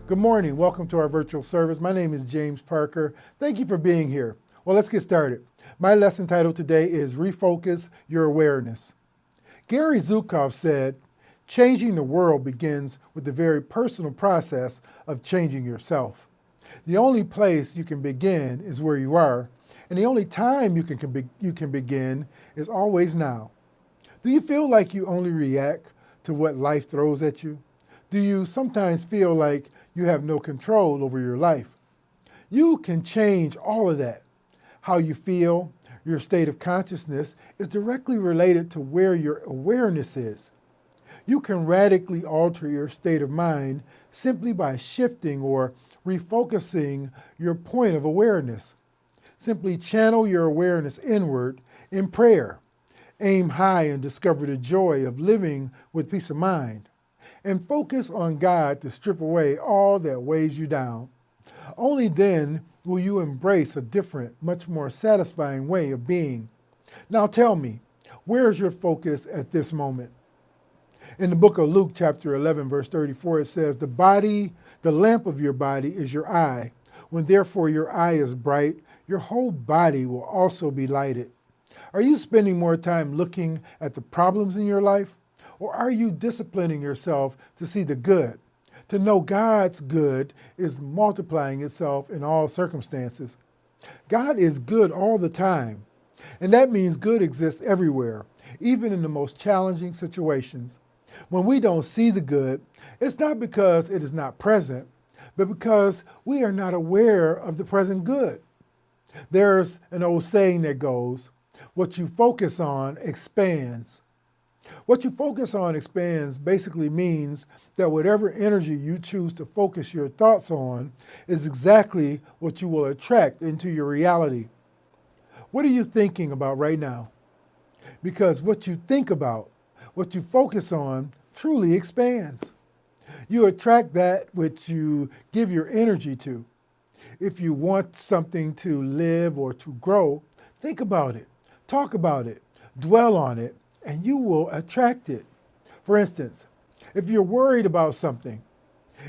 Good morning. Welcome to our virtual service. My name is James Parker. Thank you for being here. Well, let's get started. My lesson title today is Refocus Your Awareness. Gary Zukav said, changing the world begins with the very personal process of changing yourself. The only place you can begin is where you are, and the only time you can begin is always now. Do you feel like you only react to what life throws at you? Do you sometimes feel like you have no control over your life? You can change all of that. How you feel, your state of consciousness is directly related to where your awareness is. You can radically alter your state of mind simply by shifting or refocusing your point of awareness. Simply channel your awareness inward in prayer. Aim high and discover the joy of living with peace of mind. And focus on God to strip away all that weighs you down. Only then will you embrace a different, much more satisfying way of being. Now tell me, where is your focus at this moment? In the book of Luke, chapter 11, verse 34, it says, the lamp of your body is your eye. When therefore your eye is bright, your whole body will also be lighted. Are you spending more time looking at the problems in your life? Or are you disciplining yourself to see the good, to know God's good is multiplying itself in all circumstances? God is good all the time, and that means good exists everywhere, even in the most challenging situations. When we don't see the good, it's not because it is not present, but because we are not aware of the present good. There's an old saying that goes, what you focus on expands. What you focus on expands basically means that whatever energy you choose to focus your thoughts on is exactly what you will attract into your reality. What are you thinking about right now? Because what you think about, what you focus on, truly expands. You attract that which you give your energy to. If you want something to live or to grow, think about it, talk about it, dwell on it, and you will attract it. For instance, if you're worried about something,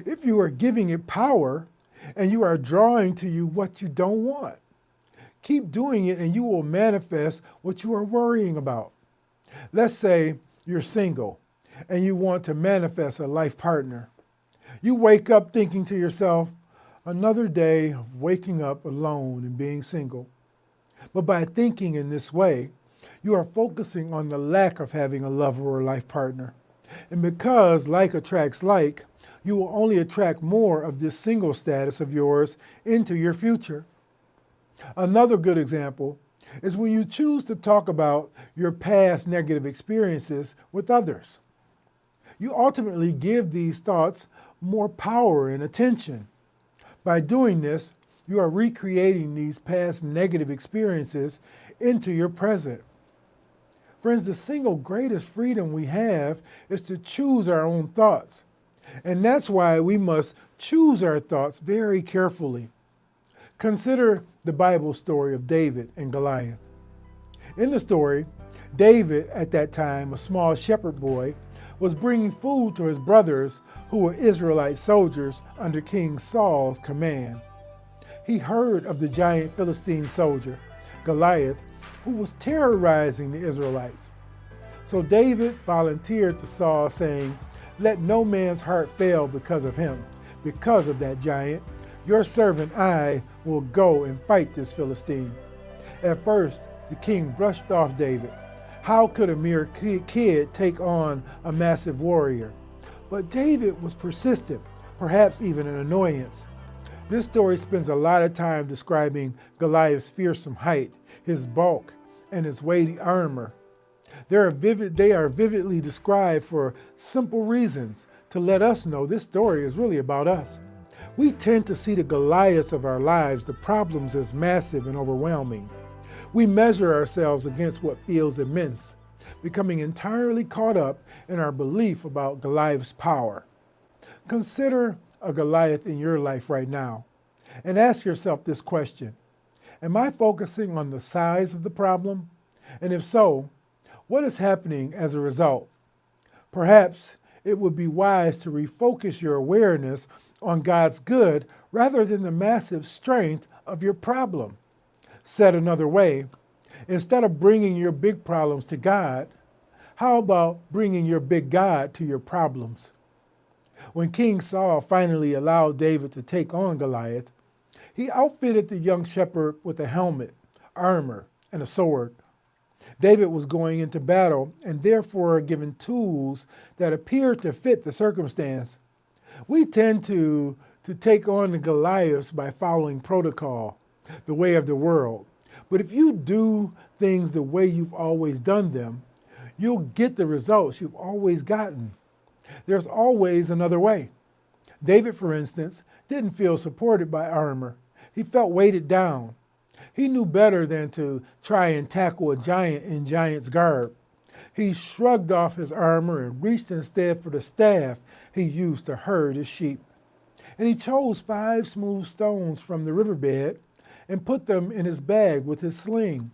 if you are giving it power and you are drawing to you what you don't want, keep doing it and you will manifest what you are worrying about. Let's say you're single and you want to manifest a life partner. You wake up thinking to yourself, another day of waking up alone and being single. But by thinking in this way, you are focusing on the lack of having a lover or life partner. And because like attracts like, you will only attract more of this single status of yours into your future. Another good example is when you choose to talk about your past negative experiences with others. You ultimately give these thoughts more power and attention. By doing this, you are recreating these past negative experiences into your present. Friends, the single greatest freedom we have is to choose our own thoughts. And that's why we must choose our thoughts very carefully. Consider the Bible story of David and Goliath. In the story, David, at that time a small shepherd boy, was bringing food to his brothers who were Israelite soldiers under King Saul's command. He heard of the giant Philistine soldier, Goliath, who was terrorizing the Israelites. So David volunteered to Saul, saying, let no man's heart fail because of him, because of that giant. Your servant I will go and fight this Philistine. At first, the king brushed off David. How could a mere kid take on a massive warrior? But David was persistent, perhaps even an annoyance. This story spends a lot of time describing Goliath's fearsome height, his bulk, and his weighty armor. They are vividly described for simple reasons to let us know this story is really about us. We tend to see the Goliaths of our lives, the problems, as massive and overwhelming. We measure ourselves against what feels immense, becoming entirely caught up in our belief about Goliath's power. Consider a Goliath in your life right now and ask yourself this question. Am I focusing on the size of the problem? And if so, what is happening as a result? Perhaps it would be wise to refocus your awareness on God's good rather than the massive strength of your problem. Said another way, instead of bringing your big problems to God, how about bringing your big God to your problems? When King Saul finally allowed David to take on Goliath, he outfitted the young shepherd with a helmet, armor, and a sword. David was going into battle and therefore given tools that appeared to fit the circumstance. We tend to take on the Goliaths by following protocol, the way of the world. But if you do things the way you've always done them, you'll get the results you've always gotten. There's always another way. David, for instance, didn't feel supported by armor. He felt weighted down. He knew better than to try and tackle a giant in giant's garb. He shrugged off his armor and reached instead for the staff he used to herd his sheep. And he chose 5 smooth stones from the riverbed and put them in his bag with his sling.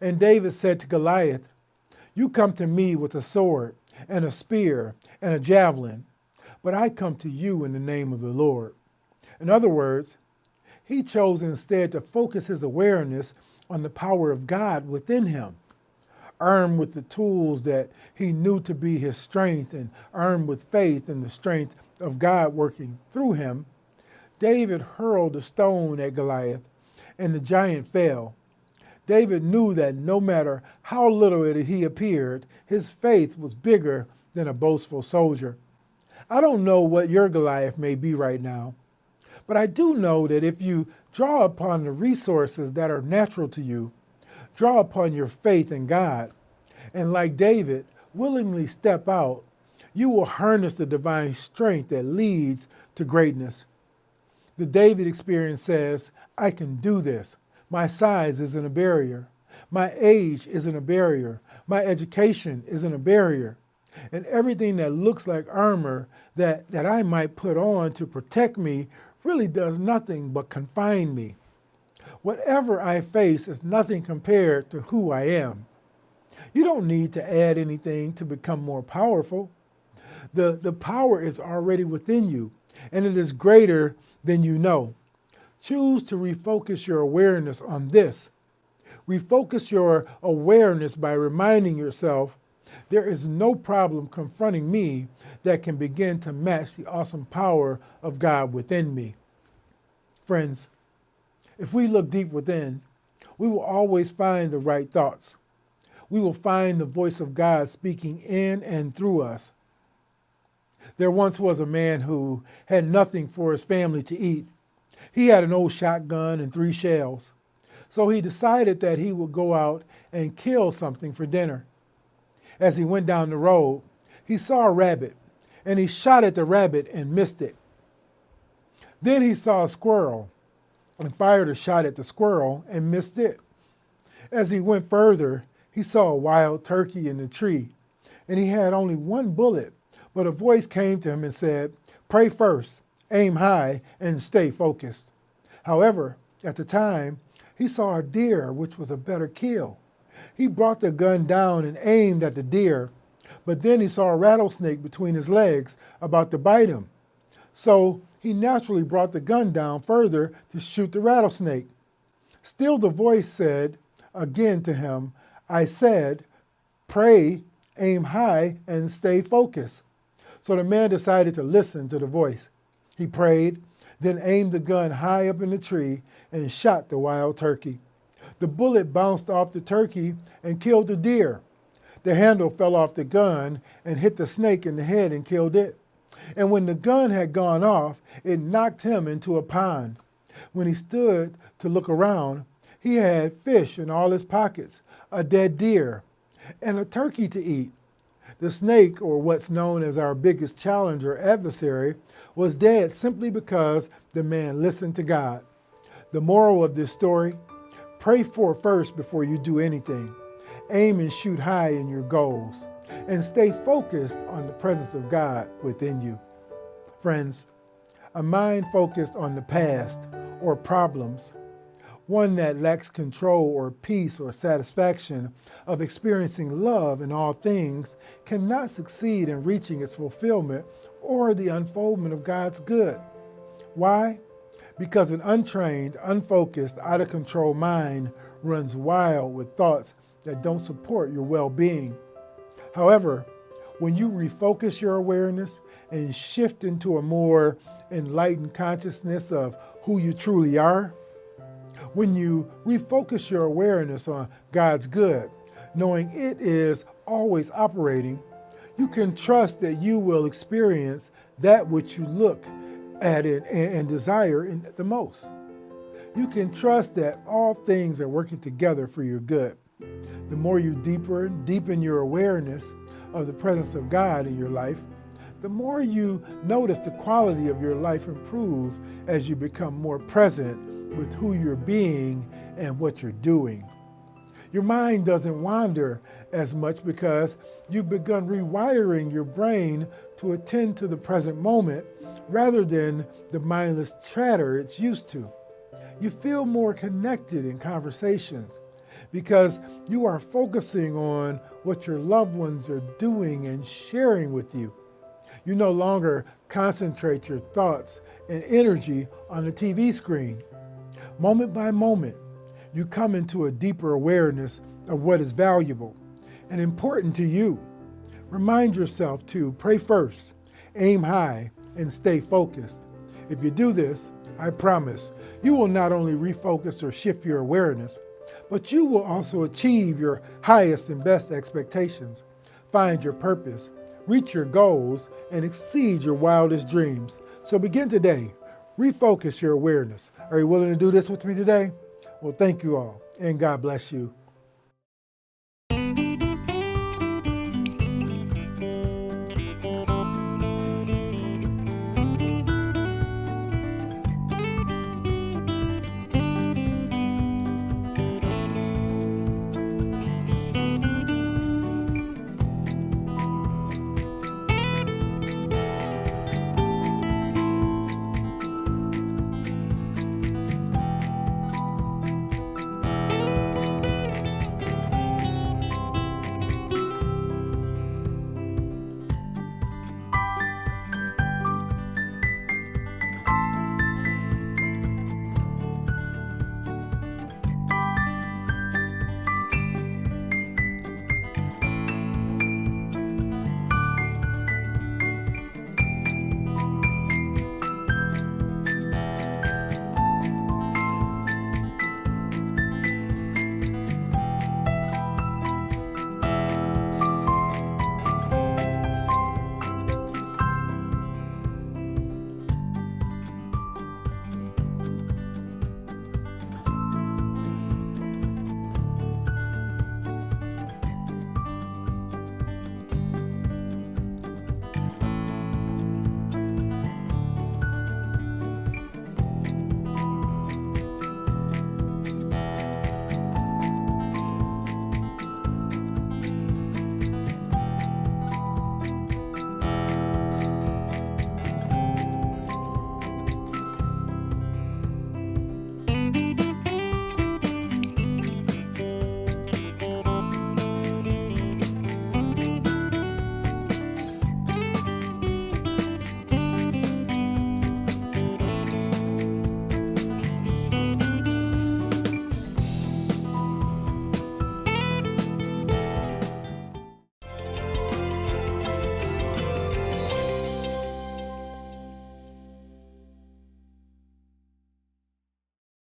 And David said to Goliath, "You come to me with a sword and a spear and a javelin, but I come to you in the name of the Lord." In other words, he chose instead to focus his awareness on the power of God within him. Armed with the tools that he knew to be his strength and armed with faith in the strength of God working through him, David hurled a stone at Goliath, and the giant fell. David knew that no matter how little he appeared, his faith was bigger than a boastful soldier. I don't know what your Goliath may be right now, but I do know that if you draw upon the resources that are natural to you, draw upon your faith in God, and like David, willingly step out, you will harness the divine strength that leads to greatness. The David experience says, "I can do this. My size isn't a barrier. My age isn't a barrier. My education isn't a barrier. And everything that looks like armor that I might put on to protect me really does nothing but confine me. Whatever I face is nothing compared to who I am." You don't need to add anything to become more powerful. The power is already within you, and it is greater than you know. Choose to refocus your awareness on this. Refocus your awareness by reminding yourself, there is no problem confronting me that can begin to match the awesome power of God within me. Friends, if we look deep within, we will always find the right thoughts. We will find the voice of God speaking in and through us. There once was a man who had nothing for his family to eat. He had an old shotgun and 3 shells. So he decided that he would go out and kill something for dinner. As he went down the road, he saw a rabbit, and he shot at the rabbit and missed it. Then he saw a squirrel and fired a shot at the squirrel and missed it. As he went further, he saw a wild turkey in the tree, and he had only 1 bullet, but a voice came to him and said, "Pray first, aim high, and stay focused." However, at the time, he saw a deer, which was a better kill. He brought the gun down and aimed at the deer, but then he saw a rattlesnake between his legs about to bite him. So he naturally brought the gun down further to shoot the rattlesnake. Still the voice said again to him, "I said, pray, aim high, and stay focused." So the man decided to listen to the voice. He prayed, then aimed the gun high up in the tree and shot the wild turkey. The bullet bounced off the turkey and killed the deer. The handle fell off the gun and hit the snake in the head and killed it. And when the gun had gone off, it knocked him into a pond. When he stood to look around, he had fish in all his pockets, a dead deer, and a turkey to eat. The snake, or what's known as our biggest challenge or adversary, was dead simply because the man listened to God. The moral of this story: pray for first before you do anything. Aim and shoot high in your goals, and stay focused on the presence of God within you. Friends, a mind focused on the past or problems one that lacks control or peace or satisfaction of experiencing love in all things, cannot succeed in reaching its fulfillment or the unfoldment of God's good. Why? Because an untrained, unfocused, out of control mind runs wild with thoughts that don't support your well-being. However, when you refocus your awareness and shift into a more enlightened consciousness of who you truly are, when you refocus your awareness on God's good, knowing it is always operating, you can trust that you will experience that which you look at it and desire the most. You can trust that all things are working together for your good. The more you deepen your awareness of the presence of God in your life, the more you notice the quality of your life improve as you become more present with who you're being and what you're doing. Your mind doesn't wander as much because you've begun rewiring your brain to attend to the present moment rather than the mindless chatter it's used to. You feel more connected in conversations because you are focusing on what your loved ones are doing and sharing with you. You no longer concentrate your thoughts and energy on the TV screen. Moment by moment, you come into a deeper awareness of what is valuable and important to you. Remind yourself to pray first, aim high, and stay focused. If you do this, I promise, you will not only refocus or shift your awareness, but you will also achieve your highest and best expectations, find your purpose, reach your goals, and exceed your wildest dreams. So begin today. Refocus your awareness. Are you willing to do this with me today? Well, thank you all, and God bless you.